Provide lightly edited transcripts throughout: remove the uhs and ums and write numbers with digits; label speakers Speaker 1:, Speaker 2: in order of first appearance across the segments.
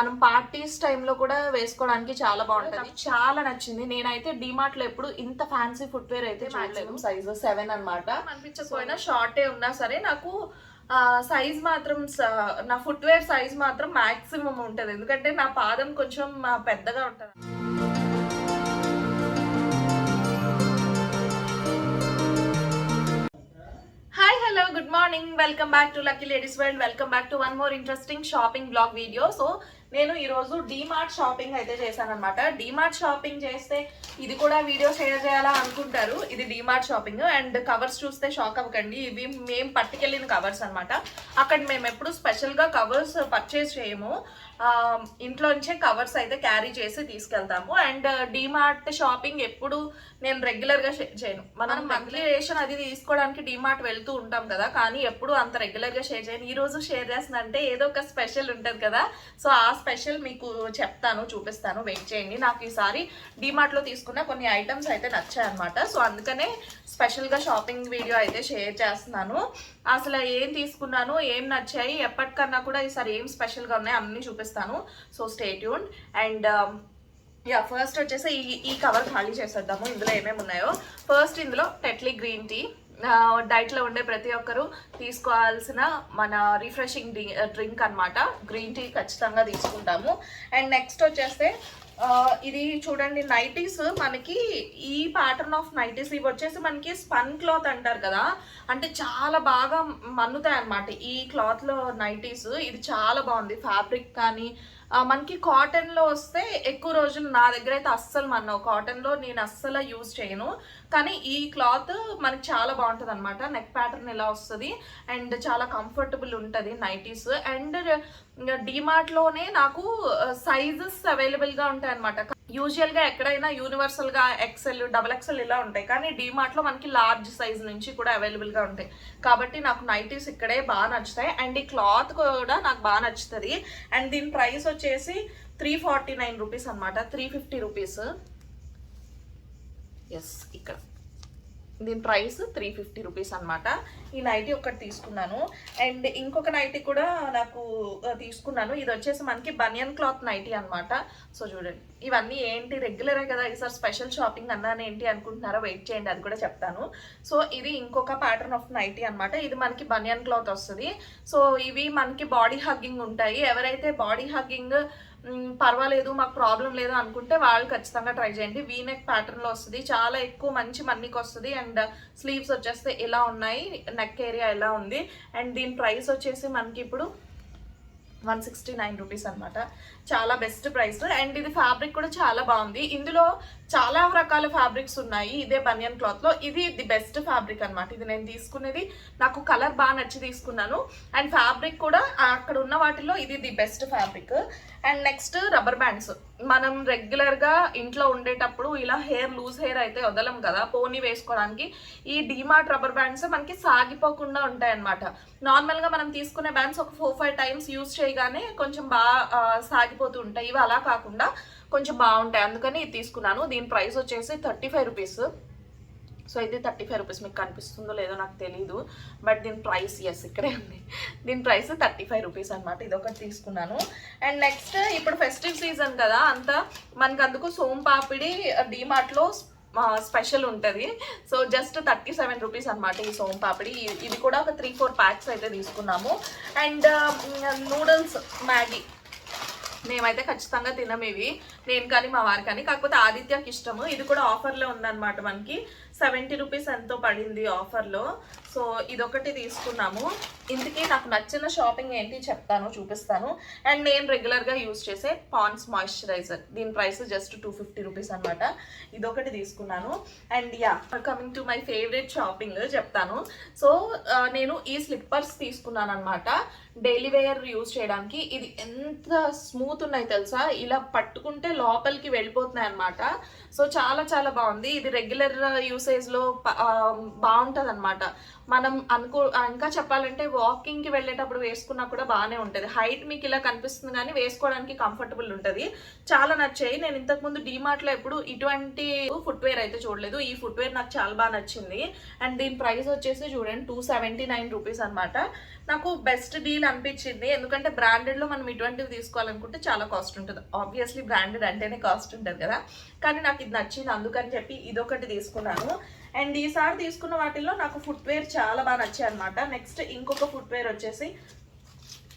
Speaker 1: మనం పార్టీస్ టైంలో కూడా వేసుకోవడానికి చాలా బాగుంటుంది. చాలా నచ్చింది. నేనైతే డిమార్ట్ లో ఎప్పుడు ఇంత ఫ్యాన్సీ ఫుట్వేర్ అయితే చూడలేదు. సైజ్ 7 అన్నమాట. అనిపించకపోయినా షార్టే ఉన్నా సరే నాకు సైజ్ మాత్రం నా ఫుట్వేర్ సైజ్ మాత్రం మాక్సిమం ఉంటుంది, ఎందుకంటే నా పాదం కొంచెం పెద్దగా ఉంటుంది. Hi hello good morning, welcome back to lucky ladies world. Welcome back to one more interesting shopping blog video. So నేను ఈరోజు డీమార్ట్ షాపింగ్ అయితే చేశాను అనమాట. డీమార్ట్ షాపింగ్ చేస్తే ఇది కూడా వీడియో షేర్ చేయాలా అనుకుంటారు. ఇది డీమార్ట్ షాపింగ్. అండ్ కవర్స్ చూస్తే షాక్ అవ్వకండి, ఇవి మేము పట్టుకెళ్ళిన కవర్స్ అనమాట. అక్కడ మేము ఎప్పుడు స్పెషల్గా కవర్స్ పర్చేస్ చేయము, ఇంట్లోంచే కవర్స్ అయితే క్యారీ చేసి తీసుకెళ్తాము. అండ్ డీమార్ట్ షాపింగ్ ఎప్పుడు నేను రెగ్యులర్గా చేయను. మనం మంత్లీ రేషన్ అది తీసుకోవడానికి డీమార్ట్ వెళ్తూ ఉంటాం కదా, కానీ ఎప్పుడు అంత రెగ్యులర్గా షేర్ చేయను. ఈ రోజు షేర్ చేస్తున్నా అంటే ఏదో ఒక స్పెషల్ ఉంటుంది కదా, సో ఆ స్పెషల్ మీకు చెప్తాను, చూపిస్తాను, వెయిట్ చేయండి. నాకు ఈసారి డీమార్ట్లో తీసుకున్న కొన్ని ఐటమ్స్ అయితే నచ్చాయి అనమాట. సో అందుకనే స్పెషల్గా షాపింగ్ వీడియో అయితే షేర్ చేస్తున్నాను. అసలు ఏం తీసుకున్నాను, ఏం నచ్చాయి, ఎప్పటికన్నా కూడా ఈసారి ఏం స్పెషల్గా ఉన్నాయి అన్నీ చూపిస్తాను. So stay tuned. And first వచ్చేసి ఈ కవర్ ఖాళీ చేసేద్దాము. ఇందులో ఏమేమి ఉన్నాయో. ఫస్ట్ ఇందులో టెట్లీ గ్రీన్ టీ, డైట్లో ఉండే ప్రతి ఒక్కరు తీసుకోవాల్సిన మన రిఫ్రెషింగ్ డ్రింక్ అనమాట. గ్రీన్ టీ ఖచ్చితంగా తీసుకుంటాము. అండ్ నెక్స్ట్ వచ్చేస్తే ఇది చూడండి, నైటీస్. మనకి ఈ ప్యాటర్న్ ఆఫ్ నైటీస్ ఇవి వచ్చేసి మనకి స్పన్ క్లాత్ అంటారు కదా, అంటే చాలా బాగా మన్నుతాయి అనమాట ఈ క్లాత్లో నైటీస్. ఇది చాలా బాగుంది ఫ్యాబ్రిక్. కానీ మనకి కాటన్లో వస్తే ఎక్కువ రోజులు నా దగ్గర అయితే అస్సలు కాటన్లో నేను అస్సలు యూజ్ చేయను, కానీ ఈ క్లాత్ మనకి చాలా బాగుంటుంది అనమాట. నెక్ ప్యాటర్న్ ఇలా వస్తుంది అండ్ చాలా కంఫర్టబుల్ ఉంటుంది నైటీస్. అండ్ డీమార్ట్లోనే నాకు సైజెస్ అవైలబుల్గా ఉంటాయి అనమాట. యూజువల్గా ఎక్కడైనా యూనివర్సల్గా ఎక్సెల్, డబల్ ఎక్సెల్ ఇలా ఉంటాయి, కానీ డీమార్ట్లో మనకి లార్జ్ సైజ్ నుంచి కూడా అవైలబుల్గా ఉంటాయి. కాబట్టి నాకు నైటీస్ ఇక్కడే బాగా నచ్చుతాయి. అండ్ ఈ క్లాత్ కూడా నాకు బాగా నచ్చుతుంది. అండ్ దీని ప్రైస్ వచ్చేసి 349 రూపీస్ అనమాట, 350 రూపీస్. ఎస్, ఇక్కడ దీని ప్రైస్ 350 రూపీస్ అనమాట. ఈ నైటీ ఒకటి తీసుకున్నాను. అండ్ ఇంకొక నైటీ కూడా నాకు తీసుకున్నాను. ఇది వచ్చేసి మనకి బనియన్ క్లాత్ నైటీ అనమాట. సో చూడండి, ఇవన్నీ ఏంటి, రెగ్యులరే కదా, ఈసారి స్పెషల్ షాపింగ్ అన్నాను ఏంటి అనుకుంటున్నారో, వెయిట్ చేయండి, అది కూడా చెప్తాను. సో ఇది ఇంకొక ప్యాటర్న్ ఆఫ్ నైటీ అనమాట. ఇది మనకి బనియన్ క్లాత్ వస్తుంది. సో ఇవి మనకి బాడీ హగ్గింగ్ ఉంటాయి. ఎవరైతే బాడీ హగ్గింగ్ పర్వాలేదు, మాకు ప్రాబ్లం లేదు అనుకుంటే వాళ్ళు ఖచ్చితంగా ట్రై చేయండి. వీనెక్ ప్యాటర్న్లో వస్తుంది, చాలా ఎక్కువ మంచి మన్నికి వస్తుంది. అండ్ స్లీవ్స్ వచ్చేస్తే ఇలా ఉన్నాయి, నెక్ ఏరియా ఇలా ఉంది. అండ్ దీని ప్రైస్ వచ్చేసి మనకి ఇప్పుడు 169 రూపీస్ అనమాట. చాలా బెస్ట్ ప్రైస్. అండ్ ఇది ఫ్యాబ్రిక్ కూడా చాలా బాగుంది. ఇందులో చాలా రకాల ఫ్యాబ్రిక్స్ ఉన్నాయి ఇదే బనియన్ క్లాత్లో. ఇది ది బెస్ట్ ఫ్యాబ్రిక్ అనమాట. ఇది నేను తీసుకునేది, నాకు కలర్ బాగా నచ్చి తీసుకున్నాను. అండ్ ఫ్యాబ్రిక్ కూడా అక్కడ ఉన్న వాటిల్లో ఇది the best fabric. And next rubber bands. మనం రెగ్యులర్గా ఇంట్లో ఉండేటప్పుడు ఇలా లూజ్ హెయిర్ అయితే వదలం కదా, పోనీ వేసుకోవడానికి ఈ డీమార్ట్ రబ్బర్ బ్యాండ్స్ మనకి సాగిపోకుండా ఉంటాయి అనమాట. నార్మల్గా మనం తీసుకునే బ్యాండ్స్ ఒక 4-5 టైమ్స్ యూజ్ చేయగానే కొంచెం బాగా సాగిపోతూ ఉంటాయి. ఇవి అలా కాకుండా కొంచెం బాగుంటాయి, అందుకని ఇది తీసుకున్నాను. దీని ప్రైస్ వచ్చేసి 35 రూపీస్. సో ఇది 35 రూపీస్, మీకు కనిపిస్తుందో లేదో నాకు తెలీదు, బట్ దీని ప్రైస్ ఇక్కడే ఉంది. దీని ప్రైస్ 35 రూపీస్ అనమాట. ఇది ఒకటి తీసుకున్నాను. అండ్ నెక్స్ట్ ఇప్పుడు ఫెస్టివ్ సీజన్ కదా, అంతా మనకు అందుకు సోంపాపిడి డీమార్ట్లో స్పెషల్ ఉంటుంది. సో జస్ట్ 37 రూపీస్ అనమాట ఈ సోంపాపిడి. ఇది కూడా ఒక 3-4 ప్యాక్స్ అయితే తీసుకున్నాము. అండ్ నూడిల్స్, మ్యాగీ మేమైతే ఖచ్చితంగా తినం ఇవి, నేను కానీ మా వారి కానీ. కాకపోతే ఆదిత్యకి ఇష్టము. ఇది కూడా ఆఫర్లో ఉందన్నమాట. మనకి 70 రూపీస్ ఎంతో పడింది ఆఫర్లో. సో ఇదొకటి తీసుకున్నాము. ఇందుకే నాకు నచ్చిన షాపింగ్ ఏంటి చెప్తాను, చూపిస్తాను. అండ్ నేను రెగ్యులర్గా యూజ్ చేసే పాండ్స్ మాయిశ్చరైజర్. దీని ప్రైస్ జస్ట్ 250 రూపీస్ అనమాట. ఇదొకటి తీసుకున్నాను. And coming to my favourite shopping చెప్తాను. సో నేను ఈ స్లిప్పర్స్ తీసుకున్నాను అనమాట, డైలీ వేర్ యూజ్ చేయడానికి. ఇది ఎంత స్మూత్ ఉన్నాయి తెలుసా, ఇలా పట్టుకుంటే లోపలికి వెళ్ళిపోతున్నాయి అనమాట. సో చాలా చాలా బాగుంది. ఇది రెగ్యులర్ యూసేజ్ యూసేజ్లో బాగుంటుంది అనమాట. మనం ఇంకా చెప్పాలంటే వాకింగ్కి వెళ్ళేటప్పుడు వేసుకున్నా కూడా బాగానే ఉంటుంది. హైట్ మీకు ఇలా కనిపిస్తుంది కానీ వేసుకోవడానికి కంఫర్టబుల్ ఉంటుంది. చాలా నచ్చాయి. నేను ఇంతకుముందు డీమార్ట్లో ఎప్పుడు ఇటువంటి ఫుట్వేర్ అయితే చూడలేదు. ఈ ఫుట్వేర్ నాకు చాలా బాగా నచ్చింది. అండ్ దీని ప్రైస్ వచ్చేసి చూడండి 279 రూపీస్ అనమాట. నాకు బెస్ట్ డీల్ అనిపించింది. ఎందుకంటే బ్రాండెడ్లో మనం ఇటువంటివి తీసుకోవాలనుకుంటే చాలా కాస్ట్ ఉంటుంది. ఆబ్వియస్లీ బ్రాండెడ్ అంటేనే కాస్ట్ ఉంటుంది కదా, కానీ నాకు ఇది నచ్చింది, అందుకని చెప్పి ఇదొకటి తీసుకున్నాను. అండ్ ఈసారి తీసుకున్న వాటిల్లో నాకు ఫుట్వేర్ చాలా బాగా నచ్చాయి అనమాట. నెక్స్ట్ ఇంకొక ఫుట్వేర్ వచ్చేసి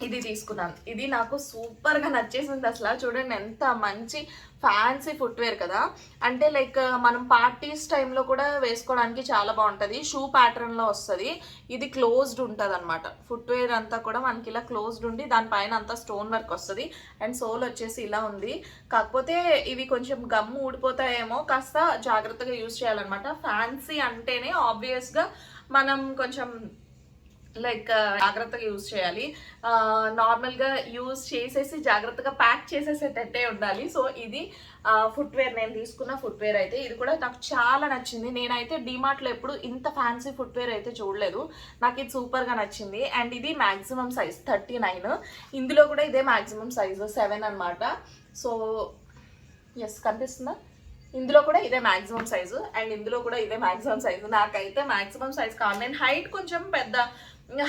Speaker 1: ఇది తీసుకున్నాను. ఇది నాకు సూపర్గా నచ్చేసింది. అసలు చూడండి ఎంత మంచి ఫ్యాన్సీ ఫుట్వేర్ కదా, అంటే లైక్ మనం పార్టీస్ టైంలో కూడా వేసుకోవడానికి చాలా బాగుంటుంది. షూ ప్యాటర్న్లో వస్తుంది. ఇది క్లోజ్డ్ ఉంటుంది అనమాట. ఫుట్వేర్ అంతా కూడా మనకి ఇలా క్లోజ్డ్ ఉండి దానిపైన అంతా స్టోన్ వర్క్ వస్తుంది. అండ్ సోల్ వచ్చేసి ఇలా ఉంది. కాకపోతే ఇవి కొంచెం గమ్ము ఊడిపోతాయేమో, కాస్త జాగ్రత్తగా యూజ్ చేయాలన్నమాట. ఫ్యాన్సీ అంటేనే ఆబ్వియస్గా మనం కొంచెం లైక్ జాగ్రత్తగా యూజ్ చేయాలి. నార్మల్గా యూజ్ చేసేసి జాగ్రత్తగా ప్యాక్ చేసేసేటట్టే ఉండాలి. సో ఇది ఫుట్వేర్, నేను తీసుకున్న ఫుట్వేర్ అయితే ఇది కూడా నాకు చాలా నచ్చింది. నేనైతే డీమార్ట్లో ఎప్పుడు ఇంత ఫ్యాన్సీ ఫుట్వేర్ అయితే చూడలేదు. నాకు ఇది సూపర్గా నచ్చింది. అండ్ ఇది మ్యాక్సిమం సైజ్ 39. ఇందులో కూడా ఇదే మ్యాక్సిమం సైజు 7 అనమాట. సో ఎస్ కనిపిస్తుందా, ఇందులో కూడా ఇదే మ్యాక్సిమం సైజు అండ్ ఇందులో కూడా ఇదే మ్యాక్సిమం సైజు. నాకైతే మ్యాక్సిమం సైజ్ కావాలి. నేను హైట్ కొంచెం పెద్ద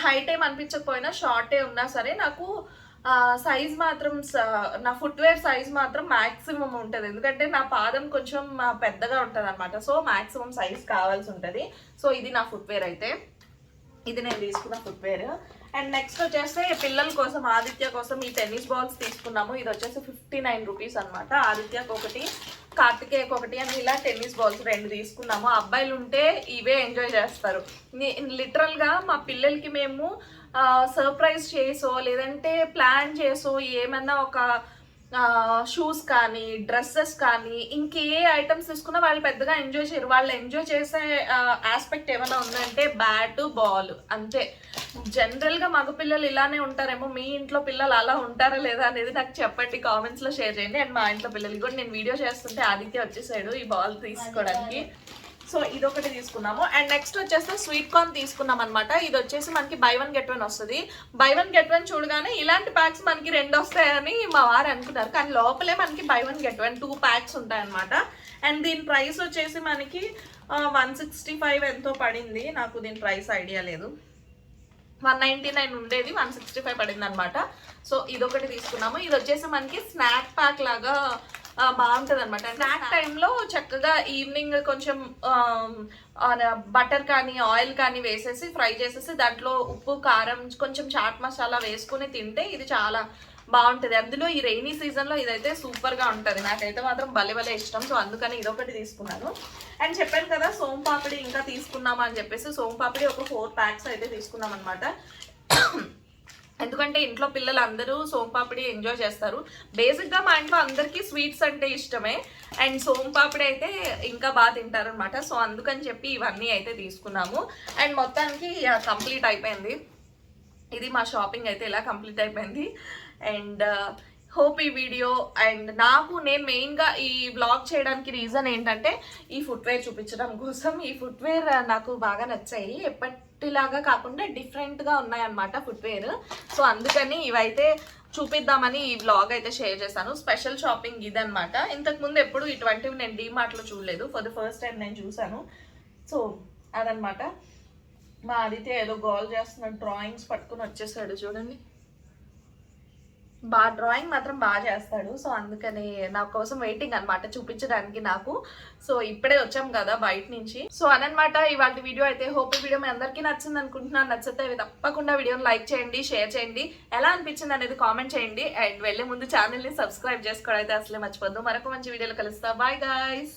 Speaker 1: హైట్ ఏం అనిపించకపోయినా షార్టే ఉన్నా సరే నాకు సైజ్ మాత్రం నా ఫుట్వేర్ సైజ్ మాత్రం మ్యాక్సిమం ఉంటుంది. ఎందుకంటే నా పాదం కొంచెం పెద్దగా ఉంటుంది అనమాట. సో మ్యాక్సిమం సైజ్ కావాల్సి ఉంటుంది. సో ఇది నా ఫుట్వేర్ అయితే, ఇది నేను తీసుకున్న ఫుట్వేర్. అండ్ నెక్స్ట్ వచ్చేసి పిల్లల కోసం, ఆదిత్య కోసం ఈ టెన్నిస్ బాల్స్ తీసుకున్నాము. ఇది వచ్చేసి 59 రూపీస్ అనమాట. ఆదిత్యకు ఒకటి, కార్తికేయకు ఒకటి అని ఇలా టెన్నిస్ బాల్స్ 2 తీసుకున్నాము. అబ్బాయిలు ఉంటే ఇవే ఎంజాయ్ చేస్తారు. లిటరల్గా మా పిల్లలకి మేము సర్ప్రైజ్ చేసో లేదంటే ప్లాన్ చేసో ఏమన్నా ఒక షూస్ కానీ డ్రెస్సెస్ కానీ ఇంకే ఐటమ్స్ తీసుకున్నా వాళ్ళు పెద్దగా ఎంజాయ్ చేయరు. వాళ్ళు ఎంజాయ్ చేసే ఆస్పెక్ట్ ఏమైనా ఉందంటే బ్యాట్ బాల్ అంతే. జనరల్గా మగ పిల్లలు ఇలానే ఉంటారేమో, మీ ఇంట్లో పిల్లలు అలా ఉంటారా లేదా అనేది నాకు చెప్పండి, కామెంట్స్లో షేర్ చేయండి. అండ్ మా ఇంట్లో పిల్లలు కూడా నేను వీడియో చేస్తుంటే ఆదిత్య వచ్చేసాడు ఈ బాల్ తీసుకోవడానికి. సో ఇదొకటి తీసుకున్నాము. అండ్ నెక్స్ట్ వచ్చేస్తే స్వీట్ కార్న్ తీసుకున్నాం అనమాట. ఇది వచ్చేసి మనకి బై 1 get 1 వస్తుంది. బై 1 get 1 చూడగానే ఇలాంటి ప్యాక్స్ మనకి 2 వస్తాయని మా వారు అనుకున్నారు, కానీ లోపలే మనకి బై 1 get 1 2 ప్యాక్స్ ఉంటాయన్నమాట. అండ్ దీని ప్రైస్ వచ్చేసి మనకి 165 ఎంతో పడింది. నాకు దీని ప్రైస్ ఐడియా లేదు. 199 ఉండేది, 165 పడింది అనమాట. సో ఇదొకటి తీసుకున్నాము. ఇది వచ్చేసి మనకి స్నాక్ ప్యాక్ లాగా బాగుంటుంది అనమాట. స్నాక్ టైంలో చక్కగా ఈవినింగ్ కొంచెం బటర్ కానీ ఆయిల్ కానీ వేసేసి ఫ్రై చేసేసి దాంట్లో ఉప్పు కారం కొంచెం చాట్ మసాలా వేసుకుని తింటే ఇది చాలా బాగుంటుంది. అందులో ఈ రెయినీ సీజన్లో ఇదైతే సూపర్గా ఉంటుంది. నాకైతే మాత్రం భలే ఇష్టం. సో అందుకని ఇదొకటి తీసుకున్నాను. అండ్ చెప్పాను కదా సోంపాపిడి ఇంకా తీసుకున్నాము అని చెప్పేసి, సోంపాపిడి ఒక 4 ప్యాక్స్ అయితే తీసుకున్నాం అనమాట. ఎందుకంటే ఇంట్లో పిల్లలు అందరూ సోంపాపిడి ఎంజాయ్ చేస్తారు. బేసిక్గా మా ఇంట్లో అందరికీ స్వీట్స్ అంటే ఇష్టమే, అండ్ సోంపాపిడి అయితే ఇంకా బాగా తింటారు అనమాట. సో అందుకని చెప్పి ఇవన్నీ అయితే తీసుకున్నాము. అండ్ మొత్తానికి కంప్లీట్ అయిపోయింది. ఇది మా షాపింగ్ అయితే ఇలా కంప్లీట్ అయిపోయింది. అండ్ హోప్ ఈ వీడియో అండ్ నేను మెయిన్గా ఈ వ్లాగ్ చేయడానికి రీజన్ ఏంటంటే ఈ ఫుట్వేర్ చూపించడం కోసం. ఈ ఫుట్వేర్ నాకు బాగా నచ్చాయి, ఎప్పటిలాగా కాకుండా డిఫరెంట్గా ఉన్నాయన్నమాట ఫుట్వేర్. సో అందుకని ఇవైతే చూపిద్దామని ఈ వ్లాగ్ అయితే షేర్ చేశాను. స్పెషల్ షాపింగ్ ఇదనమాట. ఇంతకుముందు ఎప్పుడు ఇటువంటివి నేను డీమార్ట్లో చూడలేదు, ఫర్ ద ఫస్ట్ టైం నేను చూశాను. సో అదనమాట. మా ఆదిత్య ఏదో గోల్ చేస్తున్నాడు, డ్రాయింగ్స్ పట్టుకుని వచ్చేసాడు చూడండి. డ్రాయింగ్ మాత్రం బాగా చేస్తాడు. సో అందుకని నా కోసం వెయిటింగ్ అనమాట చూపించడానికి నాకు. సో ఇప్పుడే వచ్చాం కదా బయట నుంచి. సో అదనమాట ఇవాళ వీడియో అయితే. హోప్ ఈ వీడియో మీ అందరికీ నచ్చింది అనుకుంటున్నాను. నచ్చితే తప్పకుండా వీడియోని లైక్ చేయండి, షేర్ చేయండి, ఎలా అనిపించింది అనేది కామెంట్ చేయండి. అండ్ వెళ్ళే ముందు ఛానల్ని సబ్స్క్రైబ్ చేసుకోవడం అయితే అసలే మర్చిపోద్దు. మరొక మంచి వీడియోలో కలుస్తా. Bye guys.